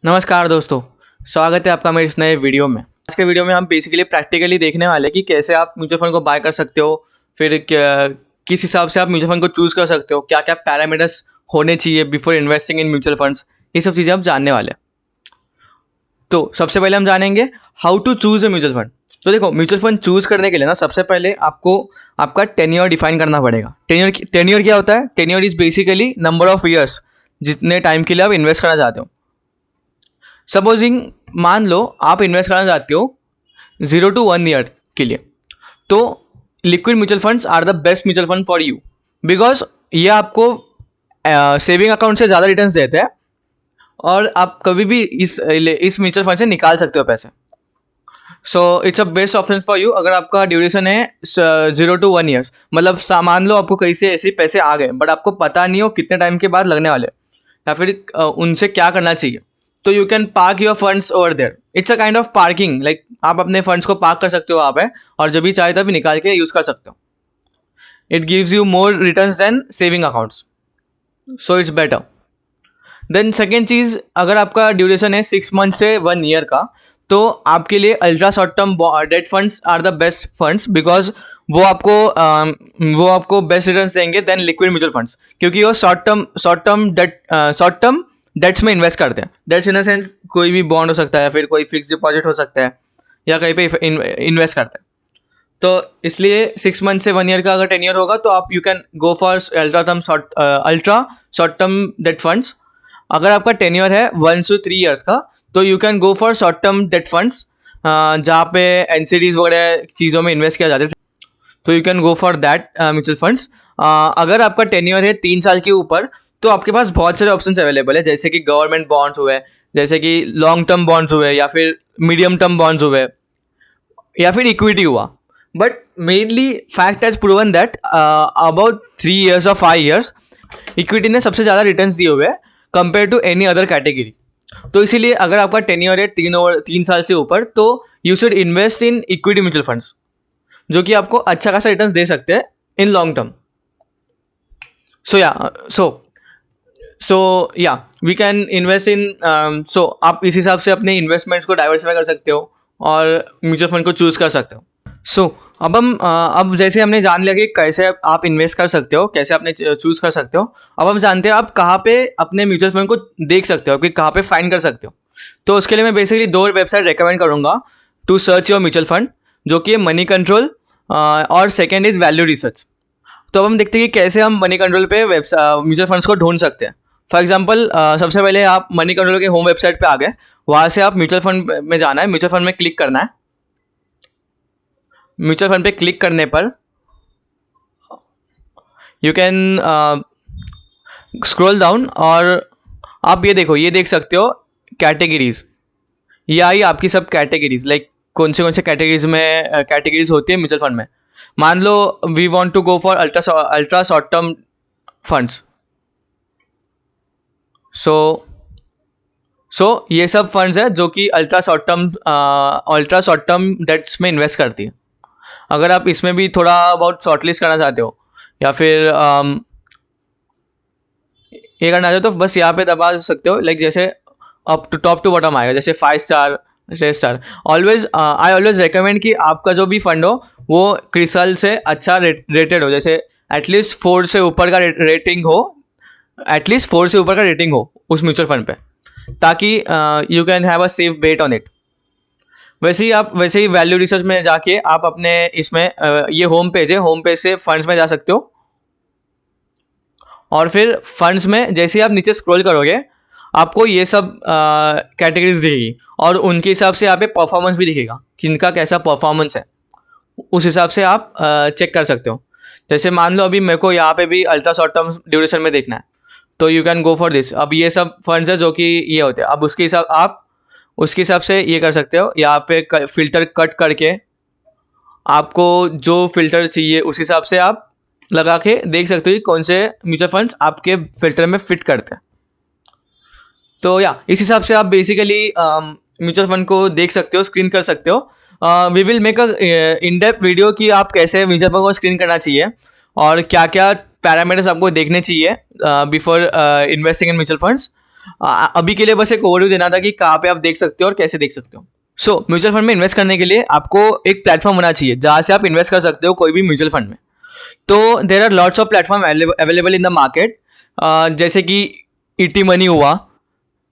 नमस्कार दोस्तों, स्वागत है आपका मेरे इस नए वीडियो में। आज के वीडियो में हम बेसिकली प्रैक्टिकली देखने वाले हैं कि कैसे आप म्यूचुअल फंड को बाय कर सकते हो, फिर किस हिसाब से आप म्यूचुअल फंड को चूज़ कर सकते हो, क्या क्या पैरामीटर्स होने चाहिए बिफोर इन्वेस्टिंग इन म्यूचुअल फंड्स, ये सब चीज़ें हम जानने वाले हैं। तो सबसे पहले हम जानेंगे how to choose a mutual fund. तो देखो, म्यूचुअल फंड चूज़ करने के लिए ना सबसे पहले आपको आपका टेन्योर डिफाइन करना पड़ेगा। टेन्योर क्या होता है? Tenure is basically number of years, जितने टाइम के लिए आप इन्वेस्ट करना चाहते हो। सपोजिंग मान लो आप इन्वेस्ट करना चाहते हो 0 to 1 ईयर के लिए, तो liquid mutual funds are the best mutual fund for you, because ये आपको सेविंग अकाउंट से ज़्यादा रिटर्न्स देते हैं और आप कभी भी इस म्यूचुअल फंड से निकाल सकते हो पैसे। So it's a best option for you अगर आपका ड्यूरेशन है 0 to 1 ईयर्स। मतलब मान लो आपको कहीं से ऐसे पैसे आ गए बट आपको पता नहीं हो कितने टाइम के बाद लगने वाले, या फिर उनसे क्या करना चाहिए, तो you can park your funds over there. It's a kind of parking, like आप अपने फंड्स को पार्क कर सकते हो वहाँ पे और जब भी चाहे तभी निकाल के यूज़ कर सकते हो। It gives you more returns than saving accounts, so it's better. Then second चीज़, अगर आपका ड्यूरेशन है 6 मंथ से 1 ईयर का, तो आपके लिए ultra short term debt funds are the best funds, because वो आपको बेस्ट रिटर्न्स देंगे देन लिक्विड म्यूचुअल फंड्स, क्योंकि वो शॉर्ट टर्म डेट्स में इन्वेस्ट करते हैं। डेट्स इन द सेंस कोई भी बॉन्ड हो सकता है, फिर कोई फिक्स डिपॉजिट हो सकता है, या कहीं पे इन्वेस्ट करते हैं। तो इसलिए 6 मंथ से 1 ईयर का अगर टेन्योर होगा तो आप you can go for ultra short term debt funds. अगर आपका टेन्योर है 1 to 3 ईयर्स का, तो you can go for short term debt funds, जहाँ पे एनसीडीज वगैरह चीज़ों में इन्वेस्ट किया जाता है, तो you can go for that mutual funds. अगर आपका टेन्योर है 3 साल के ऊपर, तो आपके पास बहुत सारे ऑप्शंस अवेलेबल है, जैसे कि गवर्नमेंट बॉन्ड्स हुए, जैसे कि लॉन्ग टर्म बॉन्ड्स हुए, या फिर मीडियम टर्म बॉन्ड्स हुए, या फिर इक्विटी हुआ। But mainly fact has proven that about 3 years और 5 ईयर्स इक्विटी ने सबसे ज़्यादा रिटर्न्स दिए हुए हैं compare to any other category. तो इसीलिए अगर आपका टेन्योर है 3 साल से ऊपर, तो you should invest in equity mutual funds, जो कि आपको अच्छा खासा रिटर्न्स दे सकते हैं in long term. So yeah we can invest in, so आप इस हिसाब से अपने इन्वेस्टमेंट्स को डाइवर्सिफाई कर सकते हो और म्यूचुअल फंड को चूज़ कर सकते हो। अब जैसे हमने जान लिया कि कैसे आप इन्वेस्ट कर सकते हो, कैसे आपने चूज़ कर सकते हो, अब हम जानते हैं आप कहाँ पे अपने म्यूचुअल फंड को देख सकते हो, कि कहाँ पे फाइंड कर सकते हो। तो उसके लिए मैं बेसिकली 2 वेबसाइट रेकमेंड करूँगा to search your mutual fund, जो कि है मनी कंट्रोल और सेकेंड इज़ वैल्यू रिसर्च। तो अब हम देखते हैं कि कैसे हम मनी कंट्रोल पे म्यूचुअल फंड्स को ढूंढ सकते हैं। फॉर एग्जांपल, सबसे पहले आप मनी कंट्रोल के होम वेबसाइट पे आ गए, वहाँ से आप म्यूचुअल फंड में जाना है, म्यूचुअल फंड में क्लिक करना है। म्यूचुअल फंड पे क्लिक करने पर यू कैन स्क्रॉल डाउन और आप ये देखो, ये देख सकते हो कैटेगरीज। ये आई आपकी सब कैटेगरीज, लाइक कौन से कैटेगरीज में कैटेगरीज होती है म्यूचुअल फंड में। मान लो we want to go for ultra short term funds. So ये सब फंड्स है जो कि अल्ट्रा शॉर्ट टर्म डेट्स में इन्वेस्ट करती है। अगर आप इसमें भी थोड़ा बहुत शॉर्टलिस्ट करना चाहते हो, या फिर ये करना चाहते हो, तो बस यहाँ पे दबा सकते हो, लाइक जैसे up to top to bottom आएगा, जैसे 5 star 6 star. I always recommend कि आपका जो भी फंड हो वो क्रिसल से अच्छा रेटेड हो, जैसे एटलीस्ट 4 से ऊपर का रेटिंग हो, एटलीस्ट 4 से ऊपर का रेटिंग हो उस म्यूचुअल फंड पे, ताकि you can have a safe bet on it. वैसे ही वैल्यू रिसर्च में जाके आप अपने इसमें ये होम पेज है, होम पेज से फंड्स में जा सकते हो, और फिर फंड्स में जैसे ही आप नीचे स्क्रॉल करोगे आपको ये सब कैटेगरीज दिखेगी, और उनके हिसाब से यहाँ पे परफॉर्मेंस भी दिखेगा, किनका कैसा परफॉर्मेंस है, उस हिसाब से आप चेक कर सकते हो। जैसे मान लो अभी मेरे को यहाँ पे भी अल्ट्रा शॉर्ट टर्म ड्यूरेशन में देखना है, तो you can go for this. अब ये सब फंड्स है जो कि ये होते हैं, अब उसके हिसाब से ये कर सकते हो। यहाँ पे फिल्टर कट करके आपको जो फिल्टर चाहिए उस हिसाब से आप लगा के देख सकते हो कि कौन से म्यूचुअल फंड्स आपके फिल्टर में फिट करते हैं। तो या इस हिसाब से आप बेसिकली म्यूचुअल फंड को देख सकते हो, स्क्रीन कर सकते हो। We will make a in depth video कि आप कैसे म्यूचुअल फंड को स्क्रीन करना चाहिए और क्या क्या पैरामीटर्स आपको देखने चाहिए बिफोर इन्वेस्टिंग इन म्यूचुअल फंड्स। अभी के लिए बस एक ओवरव्यू देना था कि कहाँ पे आप देख सकते हो और कैसे देख सकते हो। सो म्यूचुअल फंड में इन्वेस्ट करने के लिए आपको एक प्लेटफॉर्म होना चाहिए जहाँ से आप इन्वेस्ट कर सकते हो कोई भी म्यूचुअल फंड में। तो there are lots of platform available in the market, जैसे कि ईटी मनी हुआ,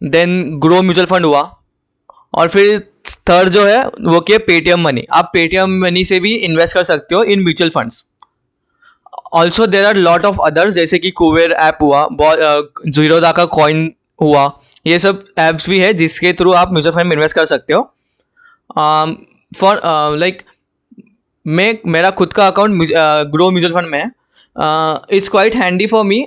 देन ग्रो म्यूचुअल फंड हुआ, और फिर थर्ड जो है वो कि पेटीएम मनी। आप पेटीएम मनी से भी इन्वेस्ट कर सकते हो in mutual funds. Also there are lot of others, जैसे कि कुबेर ऐप हुआ, जीरोधा का कॉइन हुआ, ये सब ऐप्स भी है जिसके थ्रू आप म्यूचुअल फंड में इन्वेस्ट कर सकते हो। फॉर लाइक मेरा खुद का अकाउंट ग्रो म्यूचुअल फंड में है। It's quite handy for me,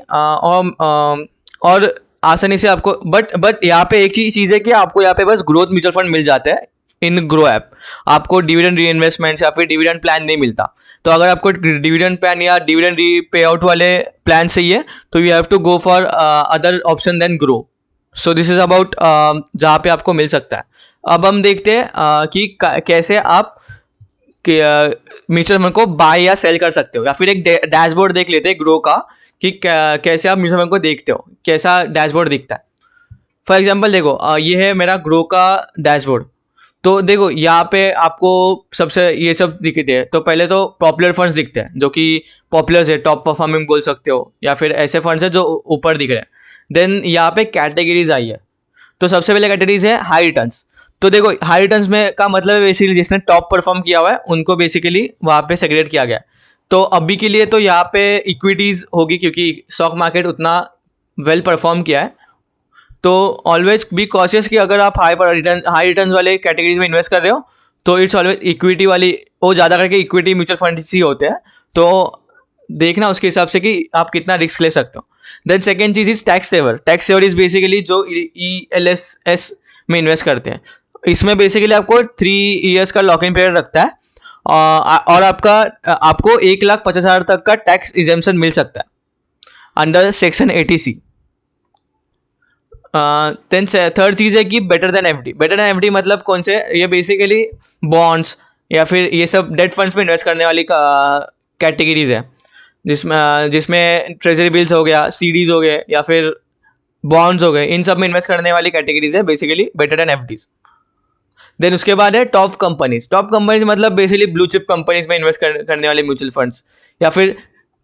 और आसानी से आपको बट यहाँ पे एक चीज़ है कि आपको यहाँ पे बस ग्रोथ म्यूचुअल फंड मिल जाता है इन ग्रो ऐप। आपको डिविडेंड री इन्वेस्टमेंट्स या फिर डिविडेंड प्लान नहीं मिलता। तो अगर आपको डिविडेंड प्लान या डिविडेंड री पे आउट वाले प्लान चाहिए तो you have to go for other option then Groww. So this is about जहाँ पे आपको मिल सकता है। अब हम देखते हैं कि कैसे आप म्यूचुअल फंड को बाय या सेल कर सकते हो, या फिर एक डैशबोर्ड देख लेते हैं ग्रो का कि कैसे आप म्यूचुअल फंड को देखते हो, कैसा डैशबोर्ड दिखता है। फॉर एग्जांपल देखो, ये है मेरा ग्रो का डैशबोर्ड। तो देखो यहाँ पे आपको सबसे ये सब दिखते हैं। तो पहले तो पॉपुलर फंड्स दिखते हैं जो कि पॉपुलर है, टॉप परफॉर्मिंग बोल सकते हो, या फिर ऐसे फंड्स है जो ऊपर दिख रहे हैं। देन यहाँ पे कैटेगरीज आई है। तो सबसे पहले कैटेगरीज है हाई रिटर्न्स। तो देखो हाई रिटर्न्स में का मतलब है बेसिकली जिसने टॉप परफॉर्म किया हुआ है उनको बेसिकली वहाँ पे सेग्रेगेट किया गया है। तो अभी के लिए तो यहाँ पे इक्विटीज़ होगी क्योंकि स्टॉक मार्केट उतना वेल परफॉर्म किया है। तो ऑलवेज बी कॉशियस कि अगर आप हाई रिटर्न वाले कैटेगरीज में इन्वेस्ट कर रहे हो तो इट्स ऑलवेज इक्विटी वाली, वो ज़्यादा करके इक्विटी म्यूचुअल फंड ही होते हैं। तो देखना उसके हिसाब से कि आप कितना रिस्क ले सकते हो। देन सेकेंड चीज़ is tax saver. Tax saver is basically जो ELSS में इन्वेस्ट करते हैं। इसमें बेसिकली आपको 3 ईयर्स का लॉक इन पीरियड रखता है, और आपको 1,50,000 तक का टैक्स इजेम्पशन मिल सकता है under section 80C। Then third चीज़ है कि better than FD। Better than FD मतलब कौन से, ये बेसिकली बॉन्ड्स या फिर ये सब डेट फंड्स में इन्वेस्ट करने वाली कैटेगरीज है, जिसमें ट्रेजरी बिल्स हो गया, CDs हो गए या फिर बॉन्ड्स हो गए, इन सब में इन्वेस्ट करने वाली कैटेगरीज है basically better then FDs। Then उसके बाद है टॉप कंपनीज। टॉप कंपनीज मतलब बेसिकली ब्लू चिप कंपनीज में इन्वेस्ट करने वाले म्यूचुअल फंड्स, या फिर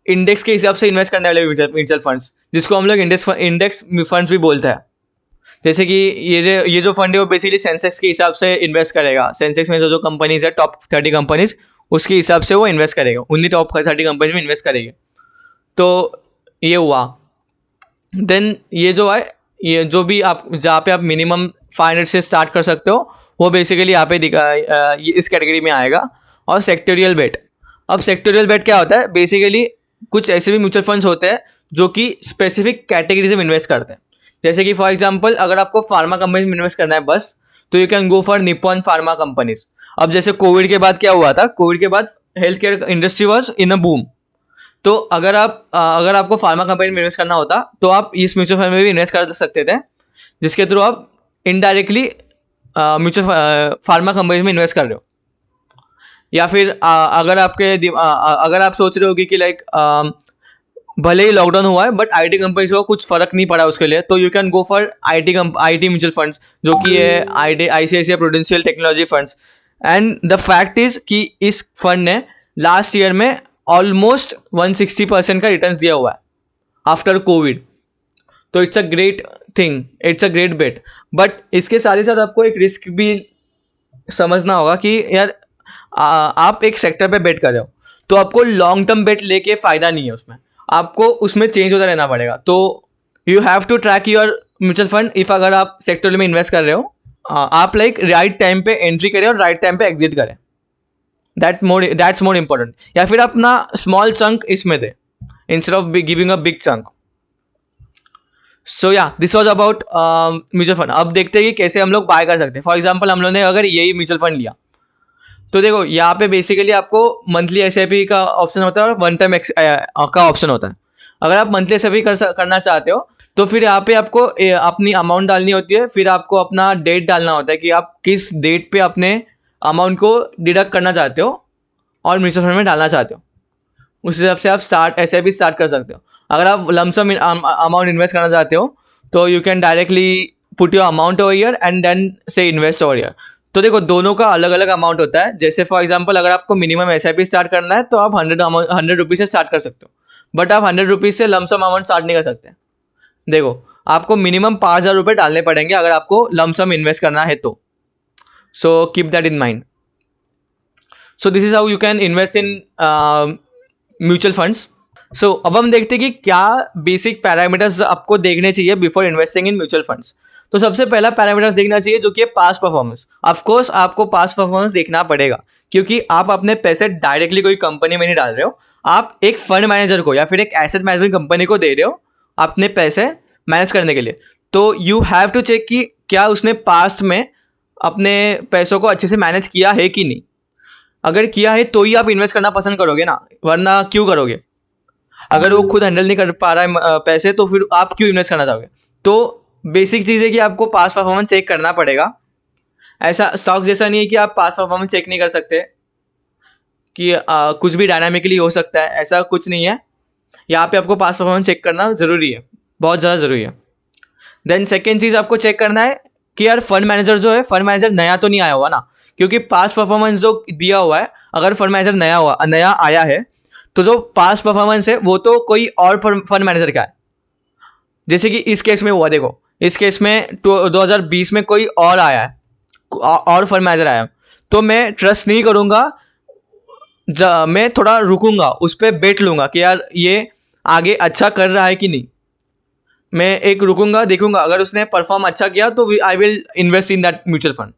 इंडेक्स के हिसाब से इन्वेस्ट करने वाले म्यूचुअल फंड्स, जिसको हम लोग इंडेक्स फंड्स भी बोलते हैं। जैसे कि ये जो फंड है वो बेसिकली सेंसेक्स के हिसाब से इन्वेस्ट करेगा। सेंसेक्स में जो कंपनीज है टॉप 30 कंपनीज, उसके हिसाब से वो इन्वेस्ट करेगा, उन्हीं टॉप 30 कंपनीज में इन्वेस्ट करेंगे। तो ये हुआ। देन ये जो है, ये जो भी आप जहाँ पे आप मिनिमम 500 से स्टार्ट कर सकते हो वो बेसिकली यहाँ पे ये इस कैटेगरी में आएगा। और सेक्टोरियल बेट। अब सेक्टोरियल बेट क्या होता है, बेसिकली कुछ ऐसे भी म्यूचुअल फंड्स होते हैं जो कि स्पेसिफिक कैटेगरीज में इन्वेस्ट करते हैं। जैसे कि फॉर एग्जांपल अगर आपको फार्मा कंपनी में इन्वेस्ट करना है बस, तो you can go for Nippon pharma companies. अब जैसे कोविड के बाद क्या हुआ था, कोविड के बाद health care industry was in a boom. तो अगर आपको फार्मा कंपनी में इन्वेस्ट करना होता तो आप इस म्यूचुअल फंड में भी इन्वेस्ट कर सकते थे, जिसके थ्रू आप इनडायरेक्टली म्यूचुअल फार्मा कंपनी में इन्वेस्ट कर रहे हो। या फिर अगर आप सोच रहे होगी कि लाइक भले ही लॉकडाउन हुआ है बट IT कंपनीज को कुछ फर्क नहीं पड़ा उसके लिए, तो you can go for IT mutual funds, जो कि है ICICI prudential technology funds. And the fact is कि इस फंड ने लास्ट ईयर में ऑलमोस्ट 160% का रिटर्न्स दिया हुआ है आफ्टर कोविड। तो it's a great thing, it's a great bet. But इसके साथ ही साथ आपको एक रिस्क भी समझना होगा कि यार आप एक सेक्टर पे बेट कर रहे हो तो आपको लॉन्ग टर्म बेट लेके फ़ायदा नहीं है, उसमें आपको उसमें चेंज होता रहना पड़ेगा। तो you have to track your mutual fund if अगर आप सेक्टर में इन्वेस्ट कर रहे हो, आप लाइक राइट टाइम पे एंट्री करें और राइट टाइम पे एग्जिट करें। That's more important. या फिर अपना स्मॉल चंक इसमें दे instead of giving a big chunk. So yeah this was about mutual fund. अब देखते हैं कि कैसे हम लोग बाय कर सकते हैं। फॉर एग्जाम्पल हम लोग ने अगर यही म्यूचुअल फंड लिया तो देखो यहाँ पे बेसिकली आपको मंथली SIP का ऑप्शन होता है और वन टाइम का ऑप्शन होता है। अगर आप मंथली SIP करना चाहते हो तो फिर यहाँ पे आपको अपनी अमाउंट डालनी होती है, फिर आपको अपना डेट डालना होता है कि आप किस डेट पे अपने अमाउंट को डिडक्ट करना चाहते हो और म्यूचुअल फंड में डालना चाहते हो। उस हिसाब से आप SIP स्टार्ट कर सकते हो। अगर आप लमसम अमाउंट इन्वेस्ट करना चाहते हो तो you can directly put your amount over year and then say invest over year. तो देखो दोनों का अलग अलग अमाउंट होता है। जैसे फॉर एग्जांपल अगर आपको मिनिमम SIP स्टार्ट करना है तो आप 100 रुपीज़ से स्टार्ट कर सकते हो, बट आप 100 रुपीज़ से लमसम अमाउंट स्टार्ट नहीं कर सकते। देखो आपको मिनिमम 5,000 रुपये डालने पड़ेंगे अगर आपको लमसम इन्वेस्ट करना है तो। So keep that in mind. So this is how you can invest in mutual funds. So अब हम देखते हैं कि क्या बेसिक पैरामीटर्स आपको देखने चाहिए बिफोर इन्वेस्टिंग इन म्यूचुअल फंड्स। तो सबसे पहला पैरामीटर्स देखना चाहिए जो कि है पास्ट परफॉर्मेंस। ऑफ कोर्स आपको पास्ट परफॉर्मेंस देखना पड़ेगा, क्योंकि आप अपने पैसे डायरेक्टली कोई कंपनी में नहीं डाल रहे हो, आप एक फंड मैनेजर को या फिर एक एसेट मैनेजमेंट कंपनी को दे रहे हो अपने पैसे मैनेज करने के लिए। तो यू हैव टू चेक कि क्या उसने पास्ट में अपने पैसों को अच्छे से मैनेज किया है कि नहीं। अगर किया है तो ही आप इन्वेस्ट करना पसंद करोगे ना, वरना क्यों करोगे। अगर वो खुद हैंडल नहीं कर पा रहा है पैसे, तो फिर आप क्यों इन्वेस्ट करना चाहोगे। तो बेसिक चीज़ है कि आपको पास्ट परफॉर्मेंस चेक करना पड़ेगा। ऐसा स्टॉक जैसा नहीं है कि आप पास्ट परफॉर्मेंस चेक नहीं कर सकते, कि कुछ भी डायनामिकली हो सकता है, ऐसा कुछ नहीं है। यहाँ पे आपको पास्ट परफॉर्मेंस चेक करना ज़रूरी है, बहुत ज़्यादा ज़रूरी है। देन सेकेंड चीज़ आपको चेक करना है कि यार फंड मैनेजर जो है, फंड मैनेजर नया तो नहीं आया हुआ ना, क्योंकि पास्ट परफॉर्मेंस जो दिया हुआ है, अगर फंड मैनेजर नया आया है तो जो पास्ट परफॉर्मेंस है वो तो कोई और फंड मैनेजर का है। जैसे कि इस केस में हुआ, देखो इस केस में 2020 में कोई और आया है, और फंड मैनेजर आया, तो मैं ट्रस्ट नहीं करूँगा, मैं थोड़ा रुकूंगा, उस पर बेट लूँगा कि यार ये आगे अच्छा कर रहा है कि नहीं। मैं एक रुकूंगा, देखूंगा, अगर उसने परफॉर्म अच्छा किया तो I will invest in that mutual fund.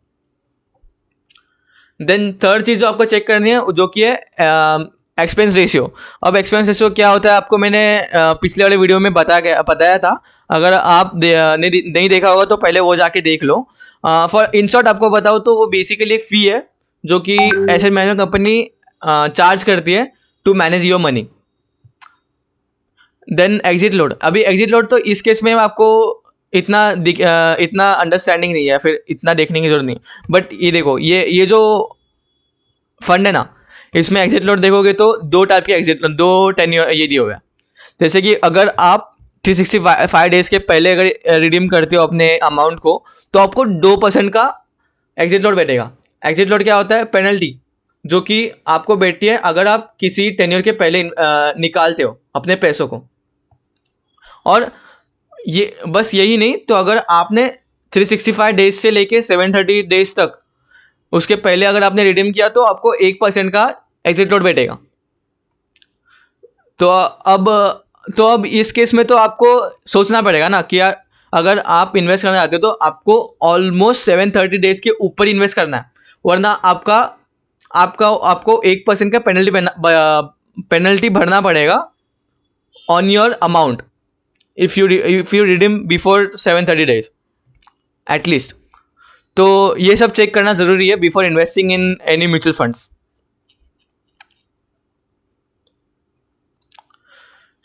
Then third चीज़ जो आपको चेक करनी है जो कि है एक्सपेंस रेशियो। अब एक्सपेंस रेशियो क्या होता है आपको मैंने पिछले वाले वीडियो में बताया था। अगर आप नहीं देखा होगा तो पहले वो जाके देख लो। फॉर इन शॉर्ट आपको बताओ तो वो बेसिकली एक फ़ी है जो कि एसेट मैनेजमेंट कंपनी चार्ज करती है to manage your money. Then exit load. अभी एग्जिट लोड तो इस केस में आपको इतना अंडरस्टैंडिंग नहीं है, फिर इतना देखने की जरूरत नहीं। बट ये देखो, ये जो फंड है ना, इसमें एग्जिट लोड देखोगे तो दो टाइप के दो टेन्योर ये दिए हुए हैं। जैसे कि अगर आप 365 डेज के पहले अगर रिडीम करते हो अपने अमाउंट को, तो आपको 2% का एग्जिट लोड बैठेगा। एग्जिट लोड क्या होता है? पेनल्टी जो कि आपको बैठती है अगर आप किसी टेन्योर के पहले निकालते हो अपने पैसों को। और ये बस यही नहीं, तो अगर आपने 365 डेज से लेके 730 डेज तक उसके पहले अगर आपने रिडीम किया तो आपको 1% का एग्जिट लोड बैठेगा। तो अब इस केस में तो आपको सोचना पड़ेगा ना कि यार अगर आप इन्वेस्ट करना चाहते हो तो आपको ऑलमोस्ट 730 डेज के ऊपर इन्वेस्ट करना है, वरना आपको 1% का पेनल्टी भरना पड़ेगा on your amount if you redeem before 730 days at least. तो ये सब चेक करना ज़रूरी है before investing in any mutual funds.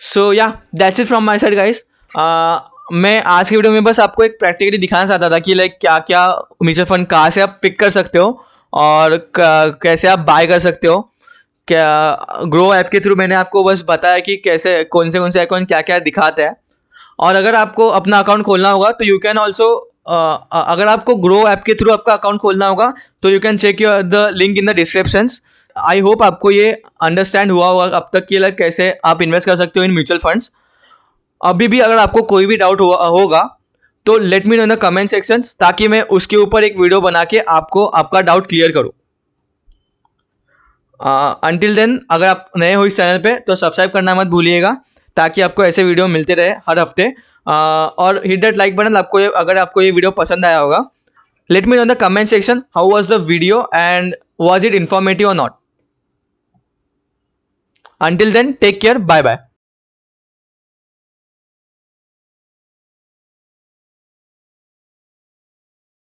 So yeah that's it from my side guys. मैं आज की वीडियो में बस आपको एक प्रैक्टिकली दिखाना चाहता था कि लाइक क्या क्या म्यूचुअल फंड कहाँ से आप पिक कर सकते हो और कैसे आप बाय कर सकते हो। क्या ग्रो ऐप के थ्रू मैंने आपको बस बताया कि कैसे कौन से अकाउंट क्या क्या दिखाते हैं। और अगर आपको अपना अकाउंट खोलना होगा तो यू कैन ऑल्सो अगर आपको ग्रो ऐप के थ्रू आपका अकाउंट खोलना होगा तो you can check the link in the descriptions. I hope आपको ये अंडरस्टैंड हुआ होगा अब तक कि लाइक कैसे आप इन्वेस्ट कर सकते हो इन म्यूचुअल फंड्स। अभी भी अगर आपको कोई भी डाउट होगा तो let me know in the comment section, ताकि मैं उसके ऊपर एक वीडियो बना के आपको आपका डाउट क्लियर करूँ। अंटिल देन, अगर आप नए हो इस चैनल पे तो सब्सक्राइब करना मत भूलिएगा, ताकि आपको ऐसे वीडियो मिलते रहे हर हफ्ते। और हिट दैट लाइक बटन अगर आपको ये वीडियो पसंद आया होगा। Let me know in the comment section how was the video and was it informative और not. Until then, take care. Bye bye.